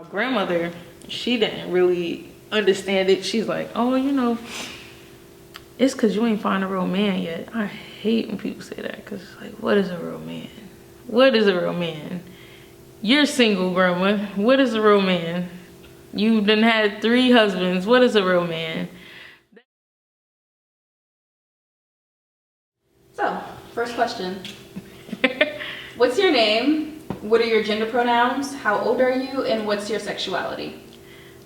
My grandmother, she didn't really understand it. She's like, oh, you know, it's because you ain't find a real man yet. I hate when people say that, because it's like, what is a real man? What is a real man? You're single, grandma. What is a real man? You done had 3 husbands. What is a real man? So, first question. What's your name? What are your gender pronouns? How old are you? And what's your sexuality?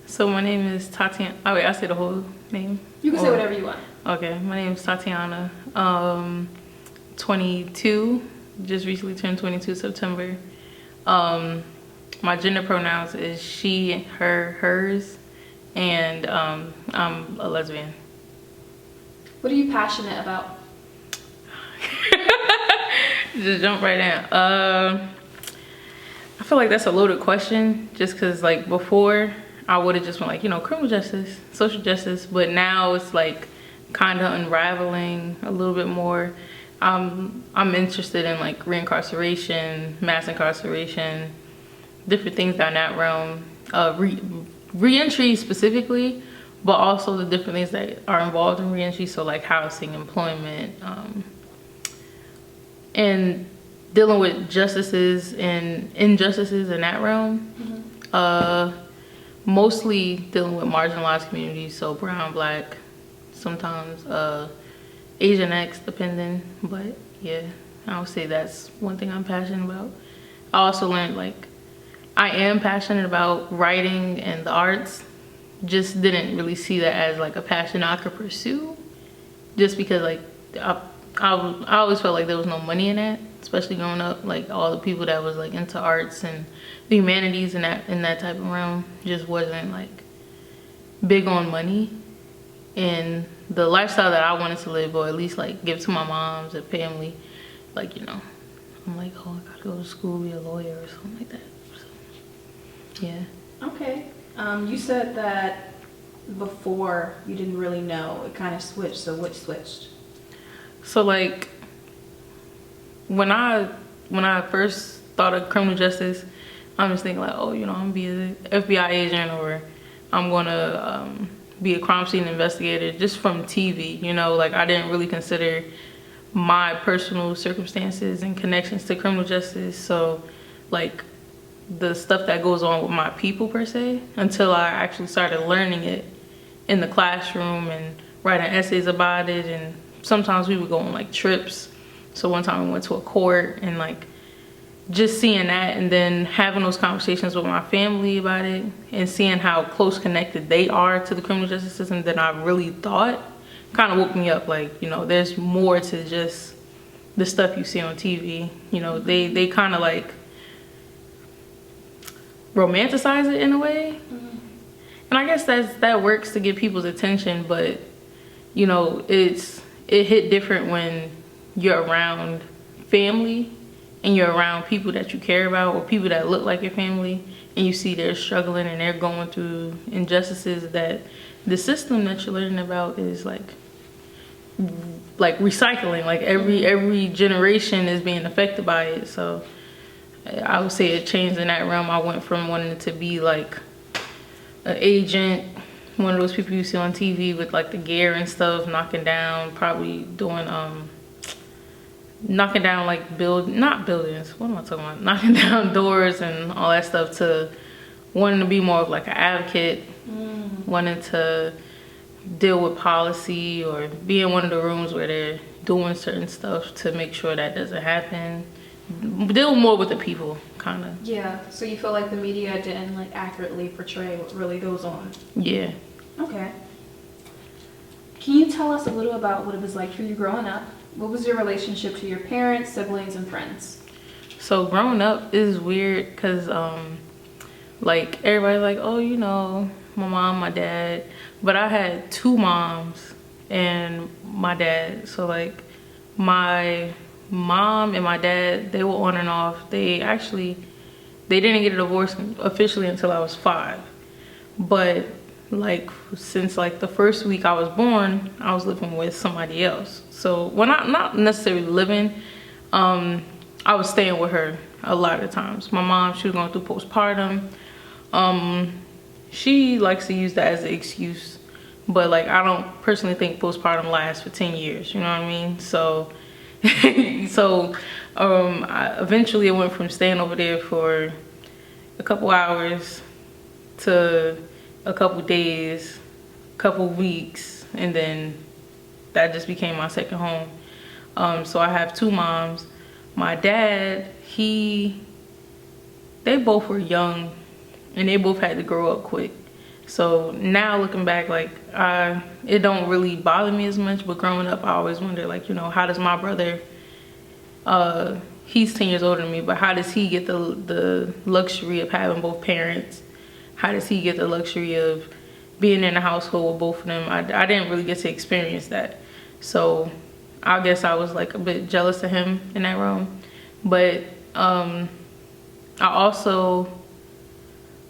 So my name is Tatyana. Oh wait, I say the whole name? You can say whatever you want. Okay, my name is Tatyana. 22. Just recently turned 22 September. My gender pronouns is she, her, hers, and I'm a lesbian. What are you passionate about? Just jump right in. I feel like that's a loaded question, just because like before I would have just been like, you know, criminal justice, social justice, but now it's like kind of unraveling a little bit more. I'm interested in like reincarceration, mass incarceration, different things down that realm, re-entry specifically, but also the different things that are involved in re-entry, so like housing, employment, and dealing with justices and injustices in that realm. Mostly dealing with marginalized communities, so brown, black, sometimes Asian X, depending. But yeah, I would say that's one thing I'm passionate about. I also learned like I am passionate about writing and the arts, just didn't really see that as like a passion I could pursue, just because like I always felt like there was no money in that, especially growing up. Like all the people that was like into arts and the humanities and that type of realm just wasn't like big on money and the lifestyle that I wanted to live, or at least like give to my moms and family. Like, you know, I'm like, oh, I gotta go to school, be a lawyer or something like that. So, yeah. Okay. You said that before you didn't really know, it kind of switched. So which switched? So like when I first thought of criminal justice, I'm just thinking like, oh, you know, I'm gonna be an FBI agent, or I'm gonna be a crime scene investigator, just from TV, you know. Like I didn't really consider my personal circumstances and connections to criminal justice, so like the stuff that goes on with my people per se, until I actually started learning it in the classroom and writing essays about it. And sometimes we would go on like trips. So one time we went to a court, and like just seeing that, and then having those conversations with my family about it, and seeing how close connected they are to the criminal justice system than I really thought, kind of woke me up. Like, you know, there's more to just the stuff you see on TV. You know, they kind of like romanticize it in a way. And I guess that works to get people's attention, but you know, it hit different when you're around family and you're around people that you care about, or people that look like your family, and you see they're struggling and they're going through injustices that the system that you're learning about is like recycling. Like every generation is being affected by it. So I would say it changed in that realm. I went from wanting to be like an agent, one of those people you see on TV with like the gear and stuff, knocking down, probably doing knocking down like not buildings, what am I talking about, knocking down doors and all that stuff, to wanting to be more of like an advocate, wanting to deal with policy, or be in one of the rooms where they're doing certain stuff to make sure that doesn't happen. Deal more with the people, kind of. Yeah, so you feel like the media didn't like accurately portray what really goes on. Yeah. Okay. Can you tell us a little about what it was like for you growing up? What was your relationship to your parents, siblings, and friends? So growing up is weird, because like everybody's like, oh, you know, my mom, my dad, but I had 2 moms and my dad. So like my mom and my dad, they were on and off. They didn't get a divorce officially until I was 5, but like since like the first week I was born, I was living with somebody else. So well, not necessarily living, I was staying with her a lot of times. My mom, she was going through postpartum. She likes to use that as an excuse, but like I don't personally think postpartum lasts for 10 years, you know what I mean? So eventually I went from staying over there for a couple hours to a couple days, couple weeks, and then that just became my second home. So I have two moms. My dad, they both were young and they both had to grow up quick. So now looking back, like it don't really bother me as much, but growing up I always wonder, like, you know, how does my brother, he's 10 years older than me, but how does he get the luxury of having both parents? How does he get the luxury of being in a household with both of them? I didn't really get to experience that. So I guess I was like a bit jealous of him in that realm. But I also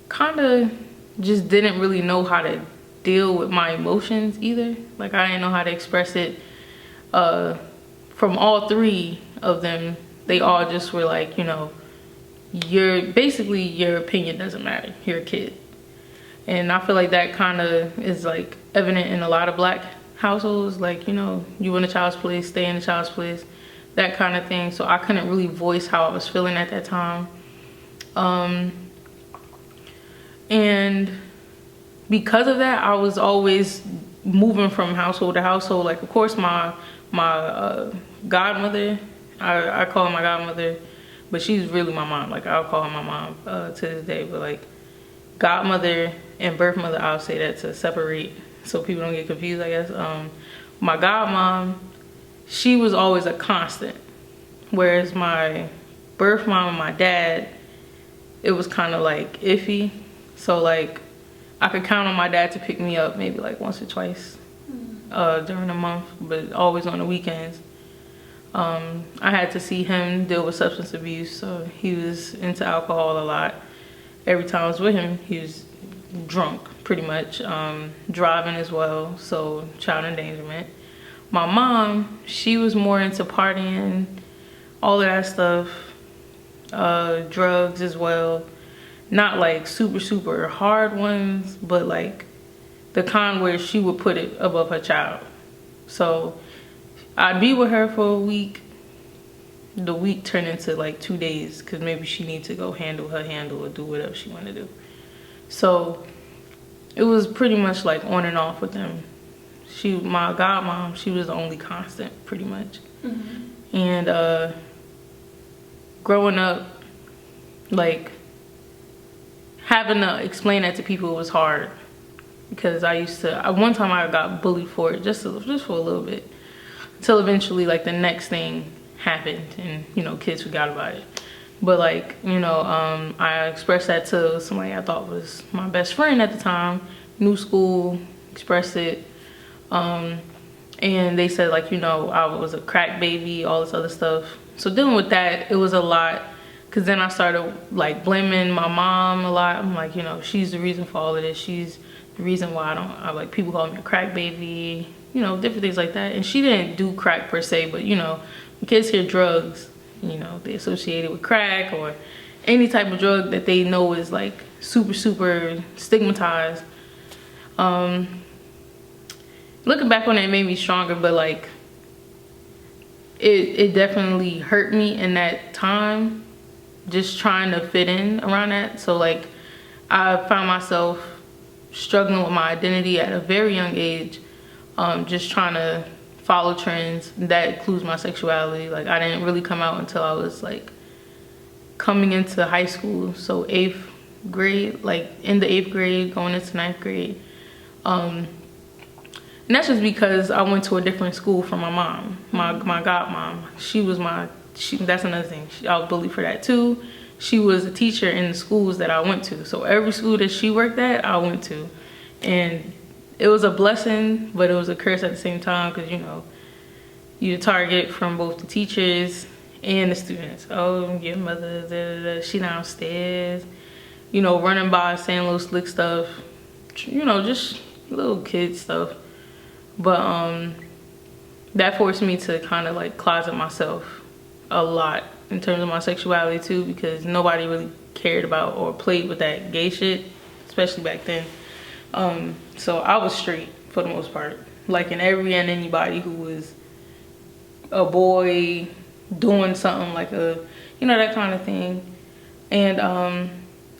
kind of just didn't really know how to deal with my emotions either. Like I didn't know how to express it. From all three of them, they all just were like, you know, your opinion doesn't matter. You're a kid. And I feel like that kind of is like evident in a lot of Black households. Like, you know, you in a child's place, stay in a child's place, that kind of thing. So I couldn't really voice how I was feeling at that time. And because of that, I was always moving from household to household. Like, of course, my godmother, I call her my godmother, but she's really my mom. Like, I'll call her my mom to this day. But like, godmother and birth mother, I'll say that to separate so people don't get confused, I guess. My godmom, she was always a constant, whereas my birth mom and my dad, it was kind of like iffy. So like I could count on my dad to pick me up maybe like once or twice during the month, but always on the weekends. I had to see him deal with substance abuse, so he was into alcohol a lot. Every time I was with him, he was drunk pretty much, driving as well, so child endangerment. My mom, she was more into partying, all of that stuff, drugs as well. Not like super hard ones, but like the kind where she would put it above her child. So I'd be with her for a week. The week turned into like 2 days because maybe she needed to go handle or do whatever she wanted to do. So it was pretty much like on and off with them. My godmom, she was the only constant pretty much. Mm-hmm. And growing up, like having to explain that to people was hard, because one time I got bullied for it just for a little bit, until eventually like the next thing happened and, you know, kids forgot about it. But like, you know, I expressed that to somebody I thought was my best friend at the time, new school, expressed it, and they said like, you know, I was a crack baby, all this other stuff. So dealing with that, it was a lot. Because then I started like blaming my mom a lot. I'm like, you know, she's the reason for all of this. She's the reason why I like, people call me a crack baby, you know, different things like that. And she didn't do crack per se, but you know, when kids hear drugs, you know, they associate it with crack or any type of drug that they know is like super stigmatized. Looking back on it, it made me stronger, but like it definitely hurt me in that time, just trying to fit in around that. So like I found myself struggling with my identity at a very young age, just trying to follow trends. That includes my sexuality. Like I didn't really come out until I was like coming into high school, so 8th grade, like in the 8th grade going into 9th grade. And that's just because I went to a different school from my mom, my godmom. That's another thing. I was bullied for that too. She was a teacher in the schools that I went to. So every school that she worked at, I went to. And it was a blessing, but it was a curse at the same time, because, you know, you target from both the teachers and the students. Oh, your mother, she downstairs. You know, running by, saying little slick stuff. You know, just little kid stuff. But that forced me to kind of like closet myself a lot in terms of my sexuality too, because nobody really cared about or played with that gay shit. especially back then. So I was straight for the most part. Like in every and anybody who was a boy doing something like that kind of thing. And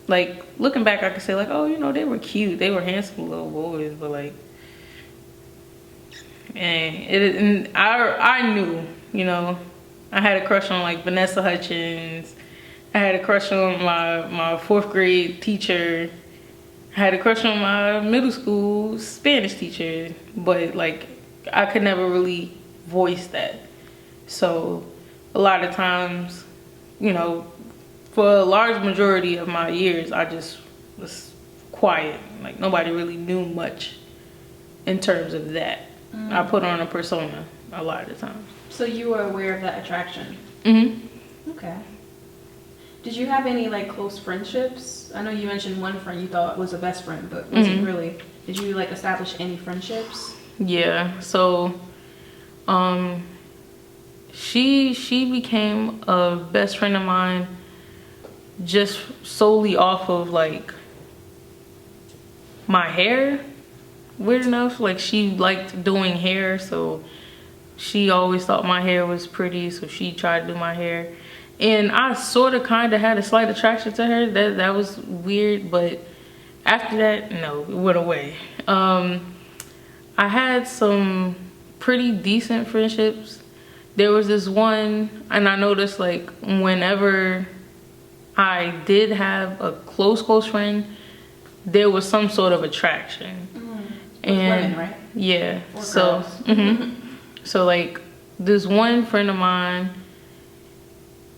like looking back, I could say like, oh, they were cute, they were handsome little boys, but like, and I knew, I had a crush on like Vanessa Hutchins. I had a crush on my 4th grade teacher. I had a crush on my middle school Spanish teacher, but like I could never really voice that. So a lot of times, for a large majority of my years, I just was quiet. Like nobody really knew much in terms of that. I put on a persona a lot of the times. So you were aware of that attraction? Mm-hmm. Okay. Did you have any like close friendships? I know you mentioned one friend you thought was a best friend, but wasn't really. Did you like establish any friendships? Yeah. So, she became a best friend of mine just solely off of like my hair. Weird enough, like she liked doing hair, so she always thought my hair was pretty, so she tried to do my hair. And I sort of kind of had a slight attraction to her. That was weird, but after that, no, it went away. I had some pretty decent friendships. There was this one, and I noticed like whenever I did have a close friend, there was some sort of attraction. And women, right? Yeah. Or so so like this one friend of mine,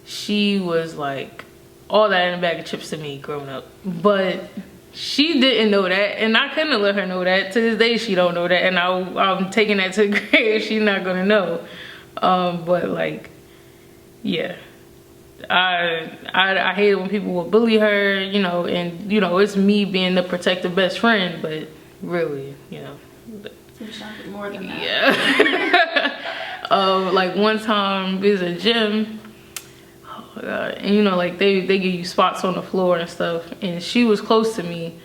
she was like all that in a bag of chips to me growing up, but she didn't know that, and I couldn't let her know that. To this day she don't know that, and I'm taking that to the grave. She's not gonna know. But like, yeah, I hate it when people will bully her, and it's me being the protective best friend, but really, more than that. Yeah. Like one time there's a gym, oh my god, and like they give you spots on the floor and stuff, and she was close to me,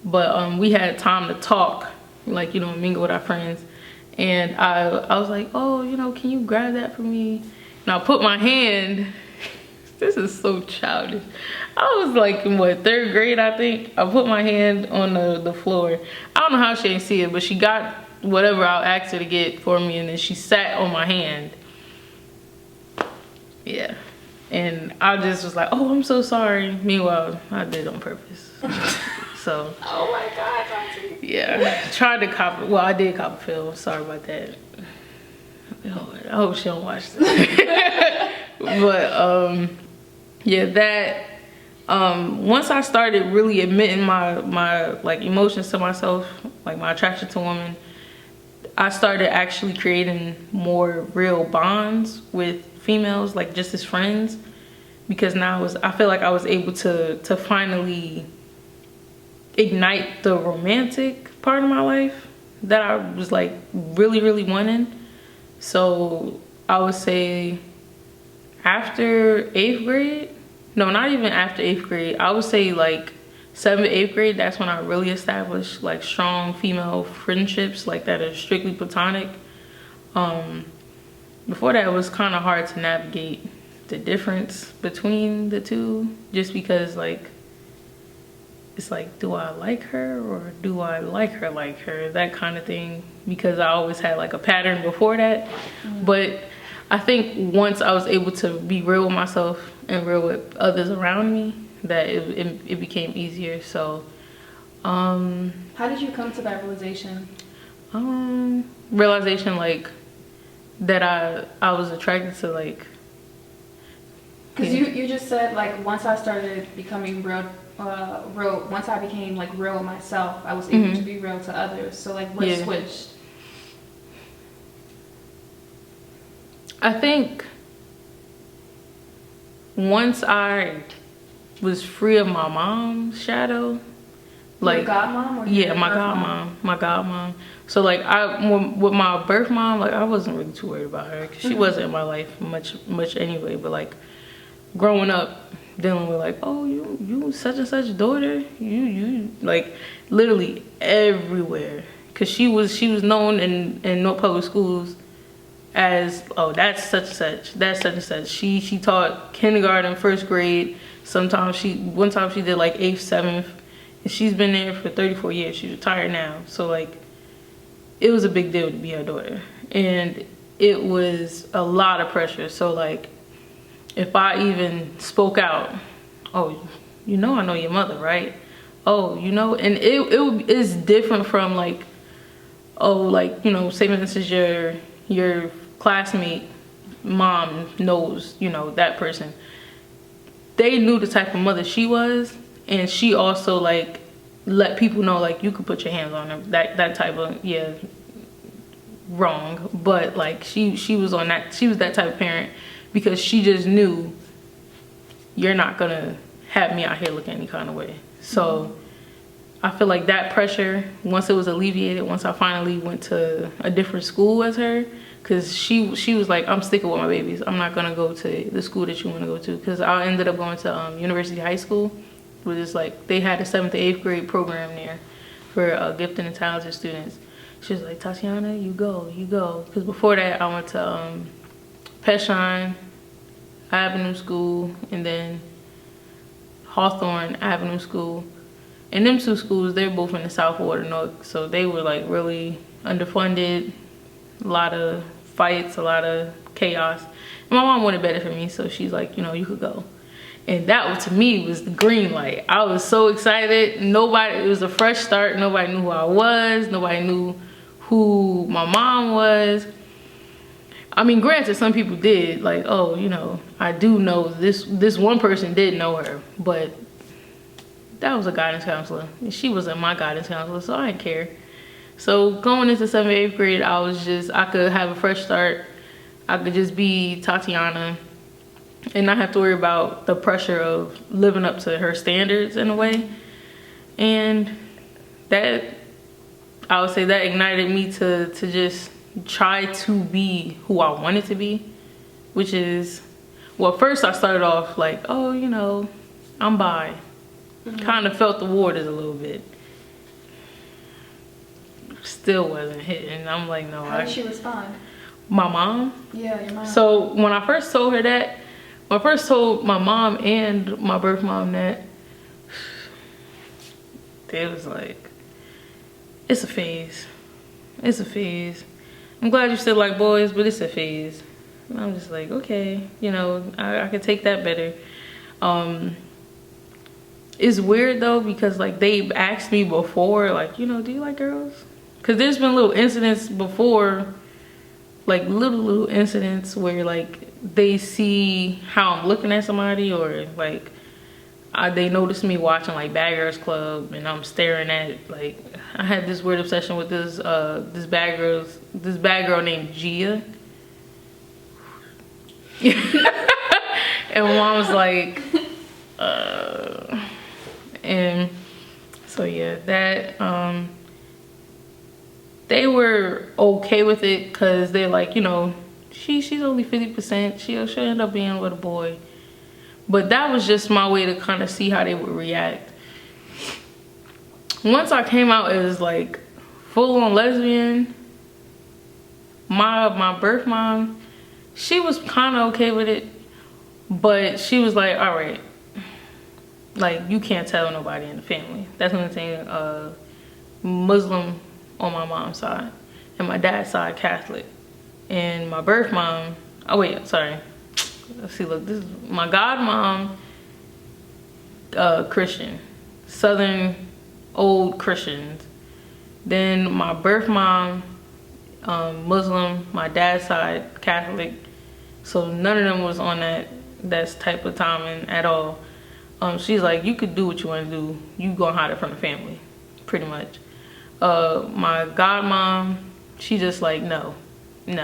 but we had time to talk, like mingle with our friends, and I was like, oh, can you grab that for me? And I put my hand, this is so childish, I was like in what, 3rd grade, I think. I put my hand on the floor. I don't know how she didn't see it, but she got whatever I asked her to get for me, and then she sat on my hand. Yeah. And I just was like, oh, I'm so sorry. Meanwhile, I did it on purpose. So. Oh my god, Auntie. Yeah. Tried to cop it. Well, I did cop a feel. Sorry about that. I hope she don't watch this. But yeah, that once I started really admitting my like emotions to myself, like my attraction to women, I started actually creating more real bonds with females, like just as friends, because now I feel like I was able to finally ignite the romantic part of my life that I was like really wanting. So I would say after 8th grade, no, not even after 8th grade, I would say like 7th, 8th grade, that's when I really established like strong female friendships like that are strictly platonic. Before that, it was kind of hard to navigate the difference between the two, just because like it's like, do I like her or do I like her, that kind of thing, because I always had like a pattern before that. But I think once I was able to be real with myself and real with others around me, that it became easier. So how did you come to that realization? Realization like that I was attracted to, like, because you just said like once I started becoming real, once I became like real with myself, I was able to be real to others. So like what switched? I think once I was free of my mom's shadow, like your godmom, or yeah, my godmom. So like with my birth mom, like I wasn't really too worried about her because she wasn't in my life much anyway. But like growing up, dealing with like, oh, you such and such daughter, you like literally everywhere, because she was known in North Public Schools as, oh, that's such and such, that's such and such. She taught kindergarten, first grade. One time she did like 8th, 7th, and she's been there for 34 years. She's retired now. So like, it was a big deal to be her daughter, and it was a lot of pressure. So like, if I even spoke out, oh, I know your mother, right? Oh, and it is different from like, oh, like, say for instance your classmate mom knows, that person. They knew the type of mother she was, and she also like let people know like you could put your hands on her. That type of, yeah, wrong, but like she was on that. She was that type of parent, because she just knew you're not gonna have me out here looking any kind of way. So I feel like that pressure, once it was alleviated, once I finally went to a different school as her, because she was like, I'm sticking with my babies. I'm not gonna go to the school that you want to go to, because I ended up going to University High School, which is like, they had a 7th to 8th grade program there for gifted and talented students. She was like, Tatyana, you go, because before that I went to Peshawn Avenue School, and then Hawthorne Avenue School. And them two schools, they're both in the South Waternook, so they were like really underfunded, a lot of fights, a lot of chaos. And my mom wanted better for me, so she's like, you could go. And that, to me, was the green light. I was so excited. It was a fresh start. Nobody knew who I was. Nobody knew who my mom was. I mean, granted, some people did, like, oh, I do know this one person did know her, but that was a guidance counselor. She wasn't my guidance counselor, so I didn't care. So going into 7th, 8th grade, I could have a fresh start. I could just be Tatyana and not have to worry about the pressure of living up to her standards in a way. And that, I would say, that ignited me to just try to be who I wanted to be, which is, well, first I started off like, oh, I'm bi. Kind of felt the waters a little bit. Still wasn't hitting. I'm like, no. How did she respond? My mom? Yeah, your mom. So when I first told her that, when I first told my mom and my birth mom that, they was like, it's a phase. It's a phase. I'm glad you still like boys, but it's a phase. And I'm just like, okay, I could take that better. It's weird though, because like they asked me before, like, do you like girls? Because there's been little incidents before, like little incidents where like they see how I'm looking at somebody, or like they notice me watching like Bad Girls Club and I'm staring at, like, I had this weird obsession with this bad girl named Gia. And my mom was like, and so yeah, that they were okay with it, because they're like, she's only 50%, she'll end up being with a boy. But that was just my way to kind of see how they would react. Once I came out as like full-on lesbian, my birth mom, she was kind of okay with it, but she was like, all right, like, you can't tell nobody in the family. That's one thing. Muslim on my mom's side, and my dad's side Catholic. And my birth mom, oh wait, sorry, let's see, look, this is my godmom, Christian, Southern old Christians. Then my birth mom, Muslim, my dad's side Catholic. So none of them was on that type of timing at all. She's like, you could do what you want to do, you gonna hide it from the family, pretty much. My godmom, she just like, no, you're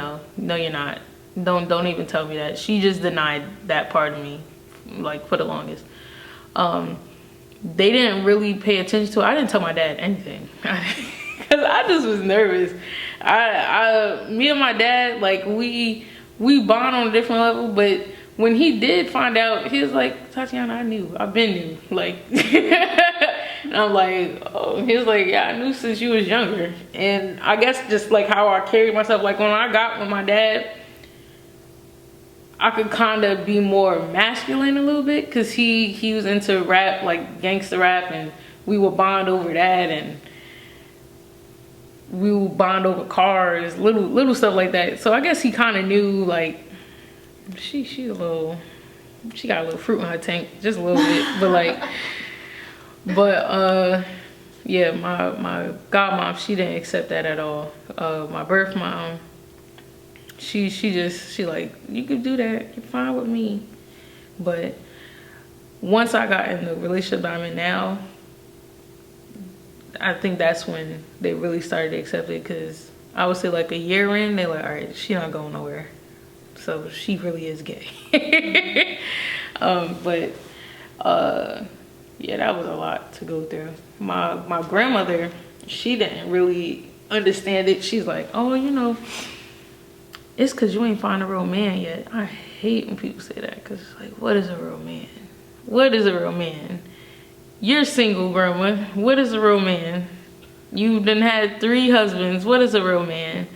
not. Don't even tell me that. She just denied that part of me, like, for the longest. They didn't really pay attention to it. I didn't tell my dad anything, because I just was nervous. Me and my dad, like, we bond on a different level, but when he did find out, he was like, Tatyana, I've been knew. Like, and I'm like, oh, he was like, yeah, I knew since you was younger. And I guess just like how I carried myself, like when I got with my dad, I could kind of be more masculine a little bit, because he was into rap, like gangster rap, and we would bond over that, and we would bond over cars, little stuff like that. So I guess he kind of knew, like, she got a little fruit in her tank, just a little bit, but like, yeah, my godmom, she didn't accept that at all. My birth mom, she like, you could do that, you're fine with me. But once I got in the relationship that I'm in now, I think that's when they really started to accept it, because I would say like a year in, they're like, all right, she's not going nowhere, so she really is gay. Yeah, that was a lot to go through. My grandmother, she didn't really understand it. She's like, oh, you know, it's because you ain't found a real man yet. I hate when people say that, because it's like, what is a real man? What is a real man? You're single, grandma. What is a real man? You done had 3 husbands. What is a real man?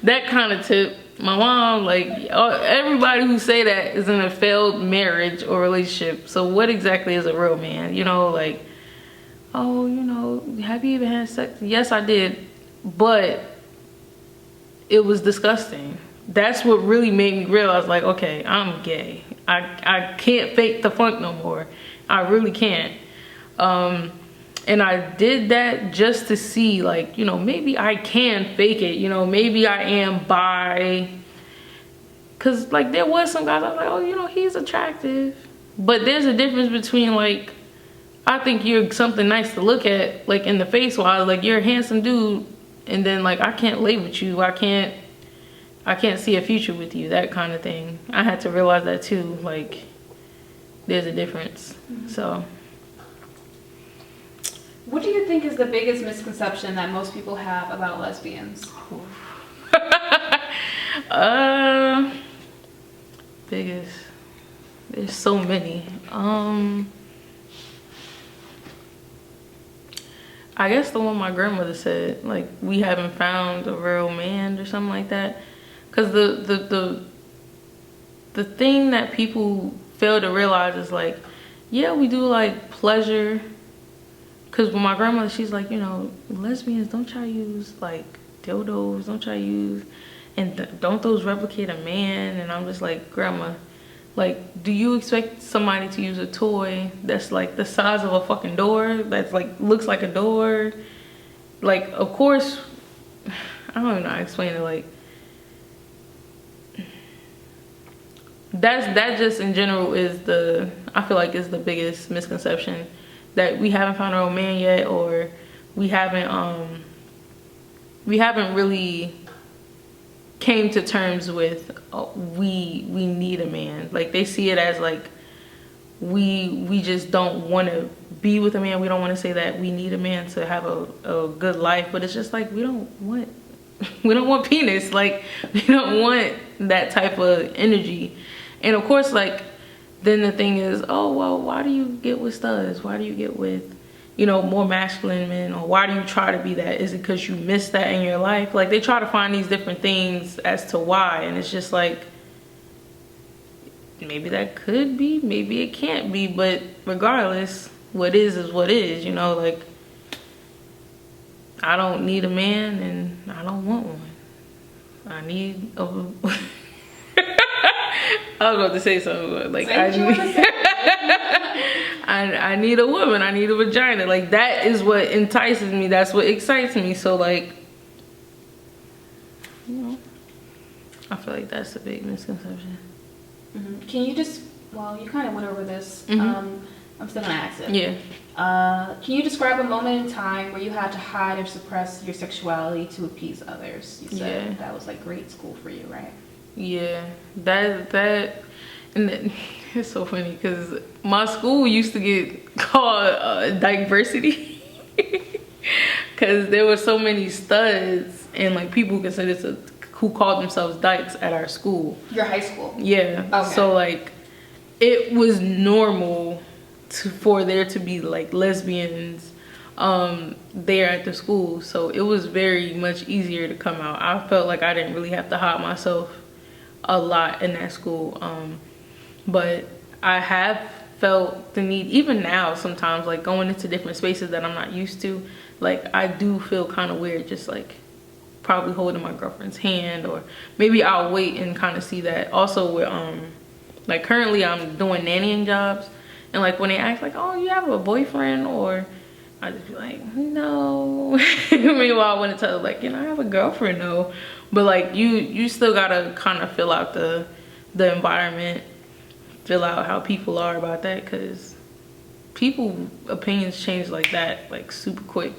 That kind of tip. My mom, like, everybody who say that is in a failed marriage or relationship. So what exactly is a real man? You know, like, oh, you know, have you even had sex? Yes, I did, but it was disgusting. That's what really made me realize, like, okay, I'm gay. I can't fake the funk no more. I really can't. And I did that just to see, like, you know, maybe I can fake it, you know, maybe I am bi. Cause like there was some guys I was like, oh, you know, he's attractive. But there's a difference between, like, I think you're something nice to look at, like in the face wise, like you're a handsome dude, and then like I can't lay with you, I can't see a future with you, that kind of thing. I had to realize that too, like there's a difference. So what do you think is the biggest misconception that most people have about lesbians? Biggest, there's so many. I guess the one my grandmother said, like, we haven't found a real man or something like that. Cause the thing that people fail to realize is, like, yeah, we do like pleasure. Cause with my grandmother, she's like, you know, lesbians, don't try to use like dildos, don't try to use, and don't those replicate a man? And I'm just like, grandma, like, do you expect somebody to use a toy that's like the size of a fucking door, that's like looks like a door? Like, of course, I don't even know how to explain it. Like, that just in general is I feel like is the biggest misconception, that we haven't found a real man yet, or we haven't really came to terms with we need a man. Like, they see it as like we just don't want to be with a man. We don't want to say that we need a man to have a good life, but it's just like we don't want penis. Like, we don't want that type of energy. And of course, like, then the thing is, oh, well, why do you get with studs? Why do you get with, you know, more masculine men? Or why do you try to be that? Is it because you missed that in your life? Like, they try to find these different things as to why. And it's just like, maybe that could be, maybe it can't be. But regardless, what is what is, you know? Like, I don't need a man, and I don't want one. I need a... I was about to say something, but like, I need a woman. I need a vagina. Like, that is what entices me. That's what excites me. So, like, you know, I feel like that's a big misconception. Can you just, well, you kind of went over this. I'm still gonna ask it. Yeah. Can you describe a moment in time where you had to hide or suppress your sexuality to appease others? You said that was like grade school for you, right? Yeah, that and then, it's so funny because my school used to get called diversity because there were so many studs and like people who called themselves dykes at our school. Your high school? Yeah. Okay. So like it was normal for there to be like lesbians there at the school, so it was very much easier to come out. I felt like I didn't really have to hide myself a lot in that school, but I have felt the need, even now sometimes, like going into different spaces that I'm not used to, like I do feel kind of weird just like probably holding my girlfriend's hand, or maybe I'll wait and kind of see that. Also with like currently I'm doing nannying jobs, and like when they ask like, oh, you have a boyfriend, or I just be like, no. Meanwhile I want to tell her like, you know, I have a girlfriend though. But like you still gotta kind of fill out the environment, fill out how people are about that, because people opinions change like that, like super quick.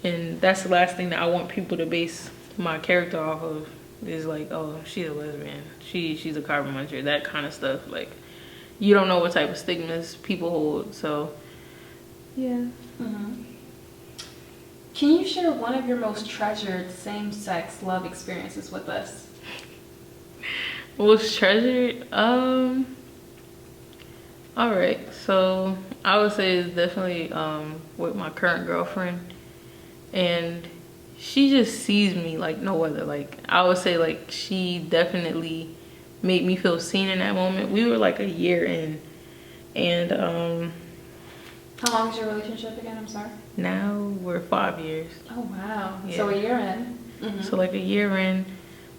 And that's the last thing that I want people to base my character off of, is like, oh, she's a lesbian, she's a carbon muncher, that kind of stuff. Like, you don't know what type of stigmas people hold. So yeah. Can you share one of your most treasured same-sex love experiences with us? Most treasured? All right, so I would say it's definitely with my current girlfriend, and she just sees me like no other. Like, I would say like she definitely made me feel seen in that moment. We were like a year in, and how long is your relationship again? I'm sorry. Now we're 5 years. Oh wow. Yeah. So a year in. So like a year in,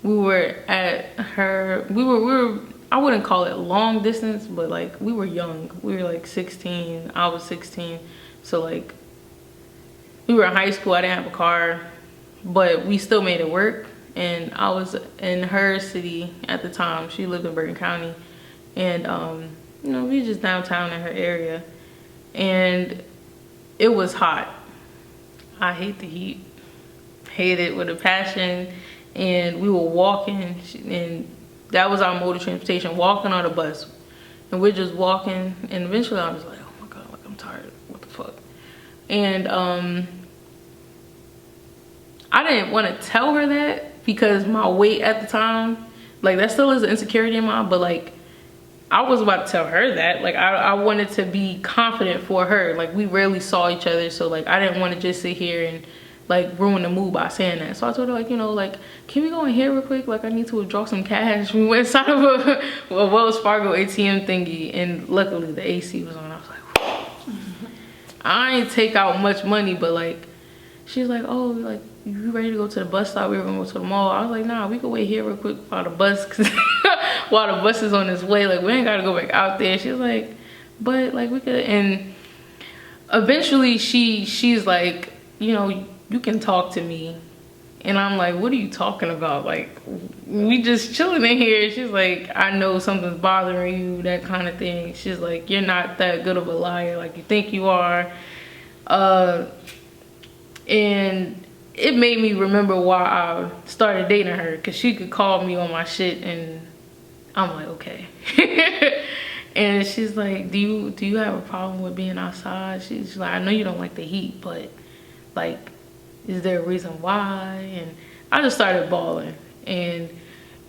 we were at her, we were I wouldn't call it long distance, but like we were young. We were like 16, I was 16. So like we were in high school, I didn't have a car, but we still made it work. And I was in her city at the time. She lived in Bergen County, and you know, we were just downtown in her area, and it was hot. I hate the heat, hate it with a passion. And we were walking, and that was our mode of transportation, walking on the bus. And we're just walking, and eventually I was like, oh my god, like I'm tired, what the fuck. And I didn't want to tell her that, because my weight at the time, like that still is an insecurity in mine, but like I was about to tell her that. Like I wanted to be confident for her. Like we rarely saw each other, so like I didn't want to just sit here and like ruin the mood by saying that. So I told her like, you know, like, can we go in here real quick? Like I need to withdraw some cash. We went inside of a Wells Fargo ATM thingy, and luckily the AC was on. I was like, I ain't take out much money, but like she's like, oh, like you ready to go to the bus stop? We were gonna go to the mall. I was like, nah, we can wait here real quick while the bus, cause while the bus is on its way, like we ain't gotta go back out there. She was like, but like we could. And eventually she's like, you know, you can talk to me. And I'm like, what are you talking about? Like, we just chilling in here. She's like, I know something's bothering you, that kind of thing. She's like, you're not that good of a liar like you think you are. And it made me remember why I started dating her, because she could call me on my shit, and I'm like, okay. And she's like, do you have a problem with being outside? She's like, I know you don't like the heat, but like, is there a reason why? And I just started bawling. And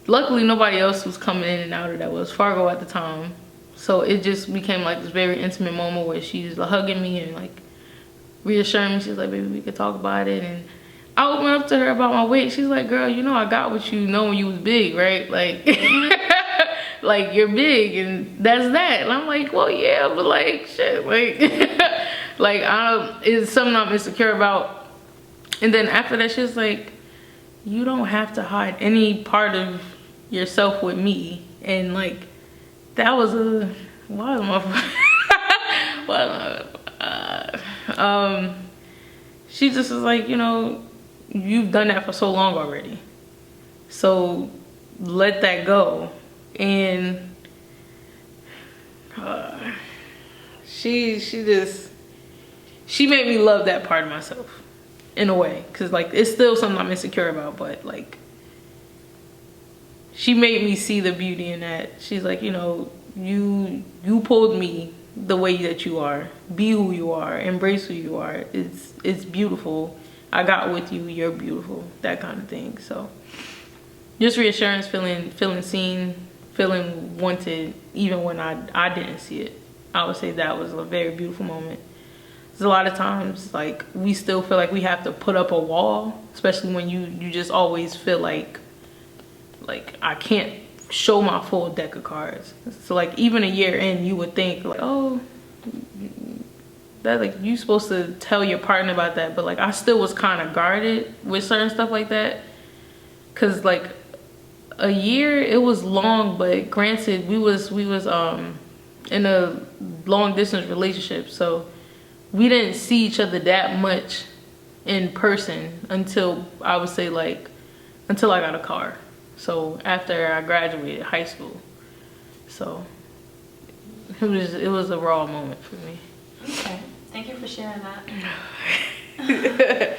luckily nobody else was coming in and out of that Wells Fargo at the time, so it just became like this very intimate moment where she's like hugging me and like reassuring me. She's like, baby, we could talk about it. And I opened up to her about my weight. She's like, girl, you know I got what you know when you was big, right? Like like you're big, and that's that. And I'm like, well, yeah, but like shit, like like it's something I'm insecure about. And then after that, she's like, you don't have to hide any part of yourself with me. And like that was a she just was like, you know, you've done that for so long already, so let that go. And she made me love that part of myself in a way, because like it's still something I'm insecure about, but like she made me see the beauty in that. She's like, you know, you pulled me the way that you are. Be who you are, embrace who you are. It's beautiful. I got with you, you're beautiful, that kind of thing. So just reassurance, feeling seen, feeling wanted even when I didn't see it. I would say that was a very beautiful moment. There's a lot of times like we still feel like we have to put up a wall, especially when you just always feel like I can't show my full deck of cards. So like even a year in, you would think like, oh, that like you supposed to tell your partner about that, but like I still was kind of guarded with certain stuff like that, because like a year, it was long, but granted we was in a long distance relationship, so we didn't see each other that much in person until I would say like until I got a car. So after I graduated high school. So it was a raw moment for me. Okay. Thank you for sharing that.